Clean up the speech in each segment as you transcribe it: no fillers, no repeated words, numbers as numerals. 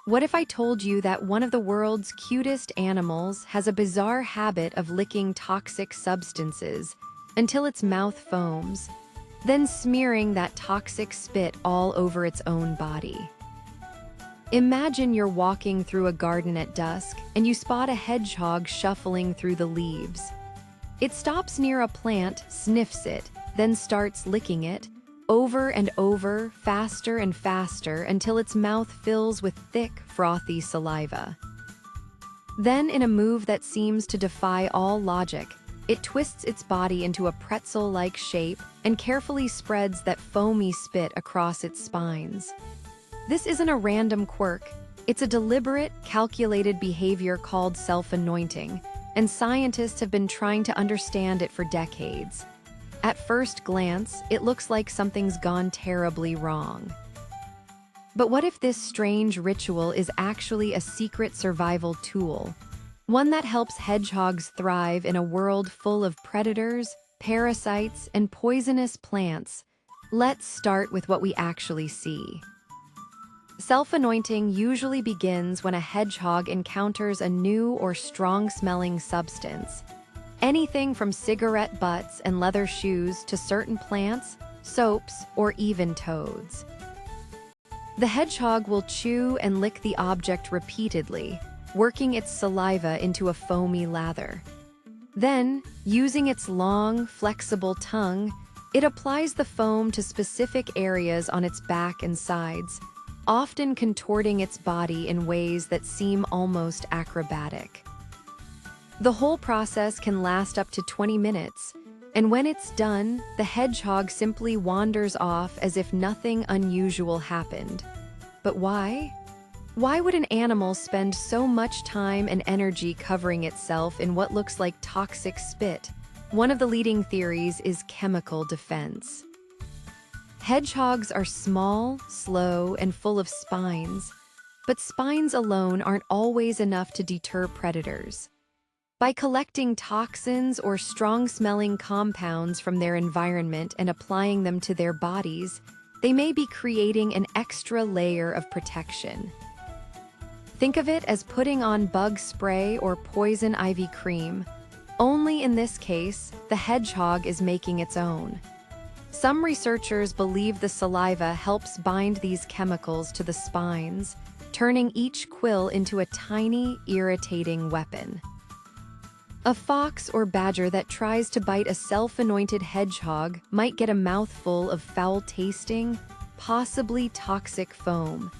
What if I told you that one of the world's cutest animals has a bizarre habit of licking toxic substances until its mouth foams, then smearing that toxic spit all over its own body? Imagine you're walking through a garden at dusk and you spot a hedgehog shuffling through the leaves. It stops near a plant, sniffs it, then starts licking it, over and over, faster and faster, until its mouth fills with thick, frothy saliva. Then, in a move that seems to defy all logic, it twists its body into a pretzel-like shape and carefully spreads that foamy spit across its spines. This isn't a random quirk, it's a deliberate, calculated behavior called self-anointing, and scientists have been trying to understand it for decades. At first glance, it looks like something's gone terribly wrong. But what if this strange ritual is actually a secret survival tool? One that helps hedgehogs thrive in a world full of predators, parasites, and poisonous plants. Let's start with what we actually see. Self-anointing usually begins when a hedgehog encounters a new or strong-smelling substance. Anything from cigarette butts and leather shoes to certain plants, soaps, or even toads. The hedgehog will chew and lick the object repeatedly, working its saliva into a foamy lather. Then, using its long, flexible tongue, it applies the foam to specific areas on its back and sides, often contorting its body in ways that seem almost acrobatic. The whole process can last up to 20 minutes, and when it's done, the hedgehog simply wanders off as if nothing unusual happened. But why? Why would an animal spend so much time and energy covering itself in what looks like toxic spit? One of the leading theories is chemical defense. Hedgehogs are small, slow, and full of spines, but spines alone aren't always enough to deter predators. By collecting toxins or strong-smelling compounds from their environment and applying them to their bodies, they may be creating an extra layer of protection. Think of it as putting on bug spray or poison ivy cream. Only in this case, the hedgehog is making its own. Some researchers believe the saliva helps bind these chemicals to the spines, turning each quill into a tiny, irritating weapon. A fox or badger that tries to bite a self-anointed hedgehog might get a mouthful of foul-tasting, possibly toxic foam,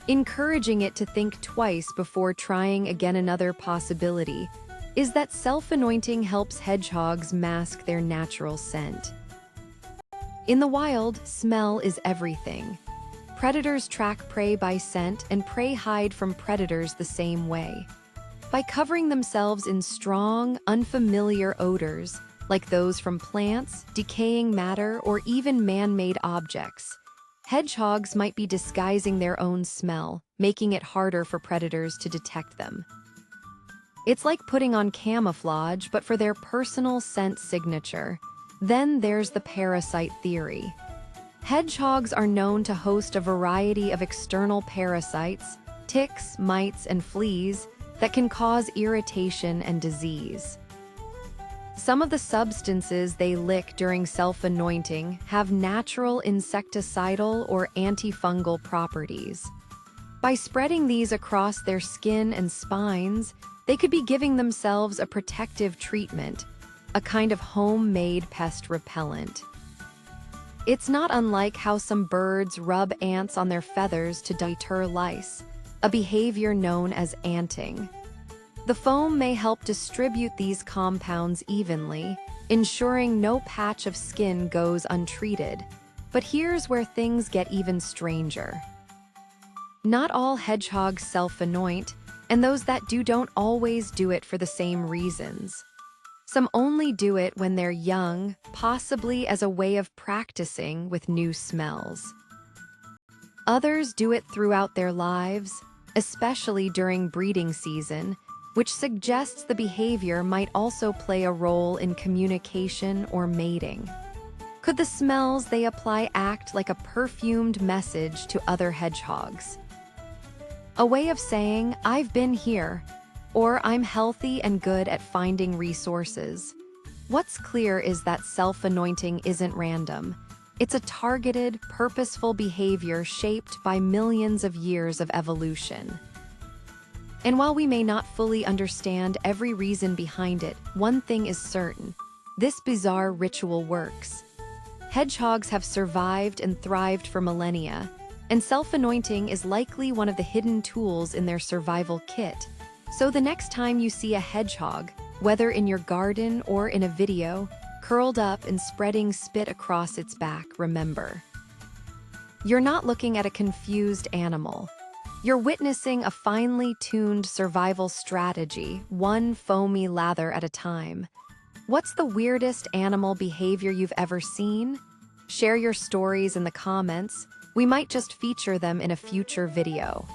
encouraging it to think twice before trying again. Another possibility is that self-anointing helps hedgehogs mask their natural scent. In the wild, smell is everything. Predators track prey by scent, and prey hide from predators the same way. By covering themselves in strong, unfamiliar odors, like those from plants, decaying matter, or even man-made objects, hedgehogs might be disguising their own smell, making it harder for predators to detect them. It's like putting on camouflage, but for their personal scent signature. Then there's the parasite theory. Hedgehogs are known to host a variety of external parasites, ticks, mites, and fleas, that can cause irritation and disease. Some of the substances they lick during self-anointing have natural insecticidal or antifungal properties. By spreading these across their skin and spines, they could be giving themselves a protective treatment, a kind of homemade pest repellent. It's not unlike how some birds rub ants on their feathers to deter lice, a behavior known as anting. The foam may help distribute these compounds evenly, ensuring no patch of skin goes untreated. But here's where things get even stranger. Not all hedgehogs self-anoint, and those that do don't always do it for the same reasons. Some only do it when they're young, possibly as a way of practicing with new smells. Others do it throughout their lives, especially during breeding season, which suggests the behavior might also play a role in communication or mating. Could the smells they apply act like a perfumed message to other hedgehogs? A way of saying, I've been here, or I'm healthy and good at finding resources. What's clear is that self-anointing isn't random. It's a targeted, purposeful behavior shaped by millions of years of evolution. And while we may not fully understand every reason behind it, one thing is certain: this bizarre ritual works. Hedgehogs have survived and thrived for millennia, and self-anointing is likely one of the hidden tools in their survival kit. So the next time you see a hedgehog, whether in your garden or in a video, curled up and spreading spit across its back, remember, you're not looking at a confused animal. You're witnessing a finely tuned survival strategy, one foamy lather at a time. What's the weirdest animal behavior you've ever seen? Share your stories in the comments. We might just feature them in a future video.